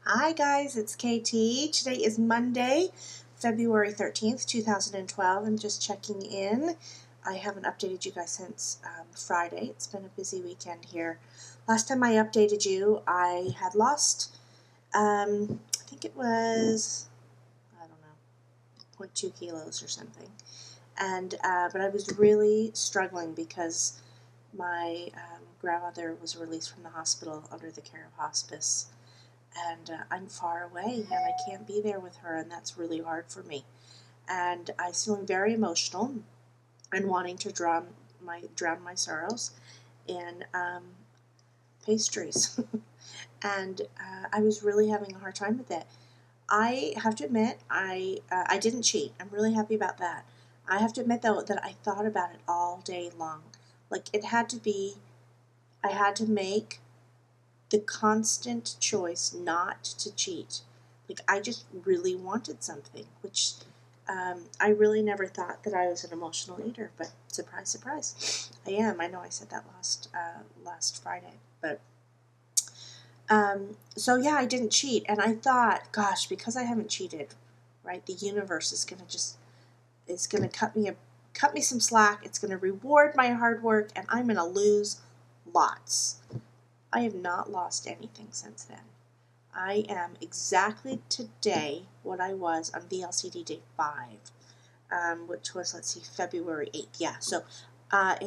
Hi guys, it's KT. Today is Monday, February 13th, 2012. I'm just checking in. I haven't updated you guys since Friday. It's been a busy weekend here. Last time I updated you, I had lost, I think it was, I don't know, 0.2 kilos or something. But I was really struggling because my grandmother was released from the hospital under the care of hospice. And I'm far away and I can't be there with her, and that's really hard for me. And I was feeling very emotional and wanting to drown my sorrows in pastries. And I was really having a hard time with it. I have to admit, I didn't cheat. I'm really happy about that. I have to admit, though, that I thought about it all day long. Like, I had to make the constant choice not to cheat. Like, I just really wanted something, which I really never thought that I was an emotional eater, but surprise, surprise, I am. I know I said that last Friday, but so yeah, I didn't cheat, and I thought, gosh, because I haven't cheated, right? The universe is gonna cut me some slack. It's gonna reward my hard work, and I'm gonna lose lots. I have not lost anything since then. I am exactly today what I was on VLCD day 5, which was, let's see, February 8th. Yeah, so, 5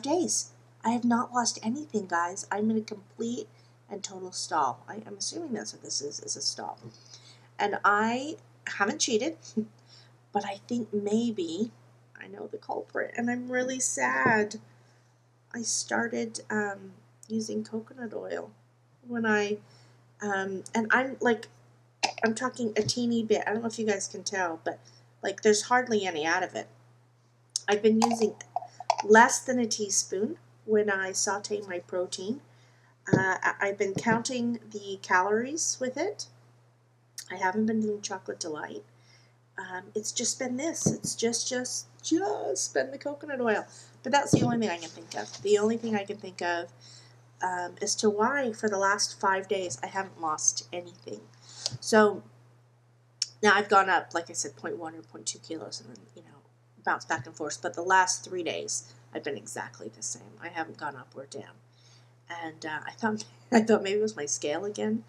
days. I have not lost anything, guys. I'm in a complete and total stall. I'm assuming that's what this is a stall. And I haven't cheated, but I think maybe I know the culprit, and I'm really sad. I started using coconut oil when and I'm talking a teeny bit. I don't know if you guys can tell, but like there's hardly any out of it. I've been using less than a teaspoon when I saute my protein. I've been counting the calories with it. I haven't been doing chocolate delight. It's just been this. It's just been the coconut oil. But that's the only thing I can think of. The only thing I can think of as to why for the last 5 days I haven't lost anything. So now I've gone up, like I said, 0.1 or 0.2 kilos, and then bounce back and forth. But the last 3 days I've been exactly the same. I haven't gone up or down. And I thought maybe it was my scale again.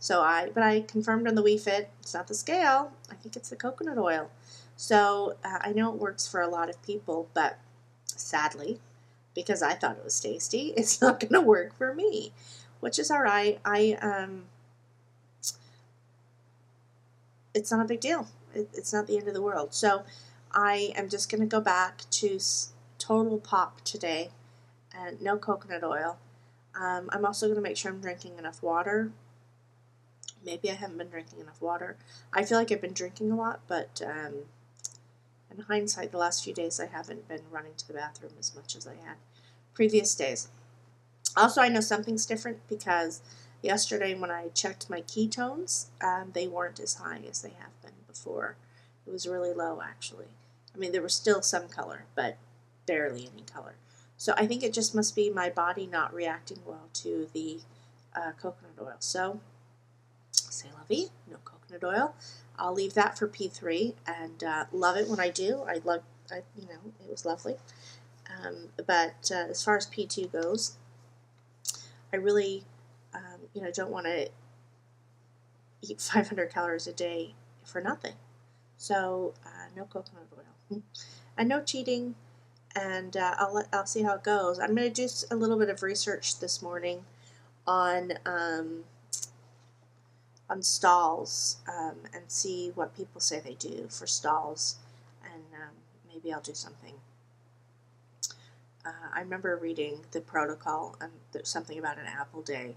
But I confirmed on the WeFit, it's not the scale. I think it's the coconut oil. So I know it works for a lot of people, but sadly, because I thought it was tasty, it's not going to work for me, which is all right. It's not a big deal. It's not the end of the world. So I am just going to go back to total pop today and no coconut oil. I'm also going to make sure I'm drinking enough water. Maybe I haven't been drinking enough water. I feel like I've been drinking a lot, but in hindsight, the last few days I haven't been running to the bathroom as much as I had previous days. Also, I know something's different because yesterday when I checked my ketones, they weren't as high as they have been before. It was really low, actually. I mean, there was still some color, but barely any color. So I think it just must be my body not reacting well to the coconut oil. So, c'est la vie, no coconut oil. I'll leave that for P3, and love it when I do. It was lovely. But as far as P2 goes, I really, don't want to eat 500 calories a day for nothing. So no coconut oil, and no cheating. And I'll see how it goes. I'm going to do a little bit of research this morning on stalls and see what people say they do for stalls, and maybe I'll do something. I remember reading the protocol, and there's something about an apple day.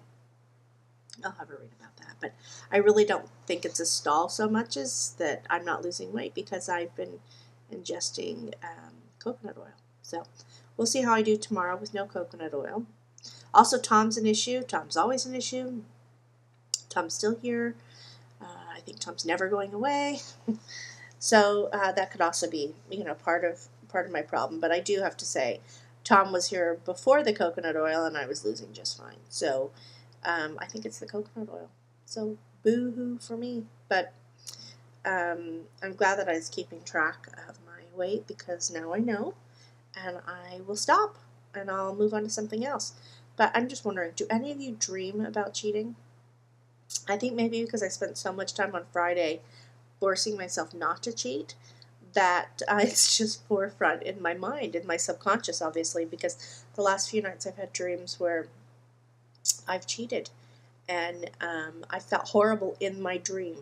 I'll have a read about that, but I really don't think it's a stall so much as that I'm not losing weight because I've been ingesting coconut oil. So we'll see how I do tomorrow with no coconut oil. Also, Tom's an issue. Tom's always an issue. Tom's still here. I think Tom's never going away. So that could also be, part of my problem. But I do have to say, Tom was here before the coconut oil, and I was losing just fine. So I think it's the coconut oil. So boo-hoo for me. But I'm glad that I was keeping track of my weight, because now I know, and I will stop and I'll move on to something else. But I'm just wondering, do any of you dream about cheating? I think maybe because I spent so much time on Friday forcing myself not to cheat, that it's just forefront in my mind, in my subconscious, obviously, because the last few nights I've had dreams where I've cheated, and I felt horrible in my dream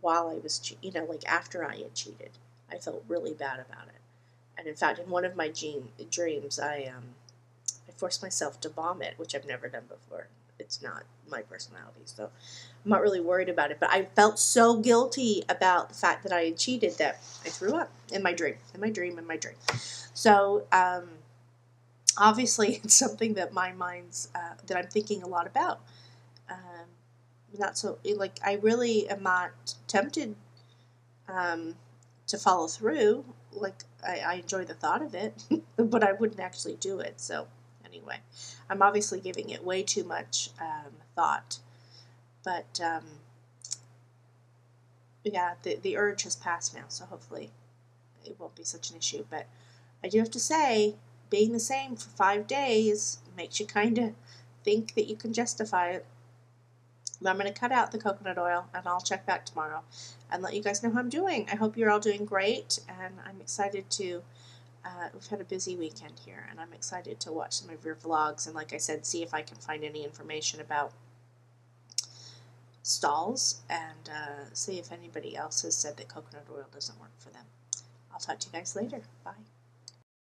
while I was, like after I had cheated. I felt really bad about it. And in fact, in one of my dreams, I forced myself to vomit, which I've never done before. It's not my personality, so I'm not really worried about it. But I felt so guilty about the fact that I had cheated that I threw up in my dream. So obviously, it's something that my mind's that I'm thinking a lot about. Not so like I really am not tempted to follow through. Like I enjoy the thought of it, but I wouldn't actually do it. So anyway, I'm obviously giving it way too much thought. But yeah, the urge has passed now, so hopefully it won't be such an issue. But I do have to say, being the same for 5 days makes you kind of think that you can justify it. But I'm going to cut out the coconut oil, and I'll check back tomorrow and let you guys know how I'm doing. I hope you're all doing great, and I'm excited to, we've had a busy weekend here, and I'm excited to watch some of your vlogs, and like I said, see if I can find any information about stalls, and see if anybody else has said that coconut oil doesn't work for them. I'll talk to you guys later. Bye.